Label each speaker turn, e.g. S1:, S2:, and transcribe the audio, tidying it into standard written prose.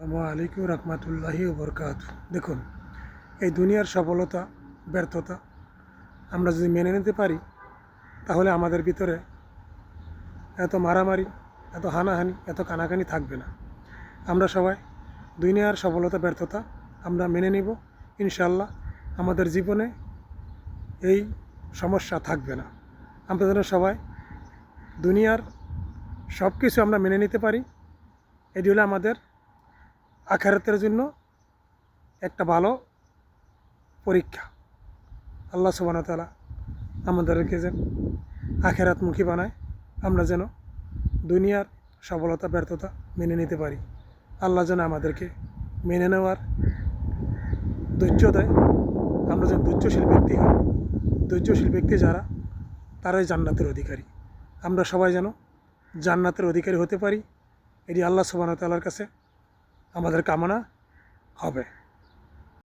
S1: আসসালামু আলাইকুম রহমতুল্লাহি বরকাত। দেখুন, এই দুনিয়ার সফলতা ব্যর্থতা আমরা যদি মেনে নিতে পারি, তাহলে আমাদের ভিতরে এত মারামারি, এত হানাহানি, এত কানাকানি থাকবে না। আমরা সবাই দুনিয়ার সফলতা ব্যর্থতা আমরা মেনে নিব, ইনশাল্লাহ আমাদের জীবনে এই সমস্যা থাকবে না। আমরা যেন সবাই দুনিয়ার সব কিছু আমরা মেনে নিতে পারি। এটি হলো আমাদের আখিরাতের জন্য একটা ভালো পরীক্ষা। আল্লাহ সুবহানাহু ওয়া তাআলা আমাদেরকে যেন আখিরাতমুখী বানায়, আমরা যেন দুনিয়ার সফলতা ব্যর্থতা মেনে নিতে পারি। আল্লাহ যেন আমাদেরকে মেনে নেওয়ার ধৈর্য দেয়। আমরা যেন ধৈর্যশীল ব্যক্তি হই। ধৈর্যশীল ব্যক্তি যারা, তারাই জান্নাতের অধিকারী। আমরা সবাই যেন জান্নাতের অধিকারী হতে পারি, এটি আল্লাহ সুবহানাহু ওয়া তাআলার কাছে আমাদের কামনা হবে।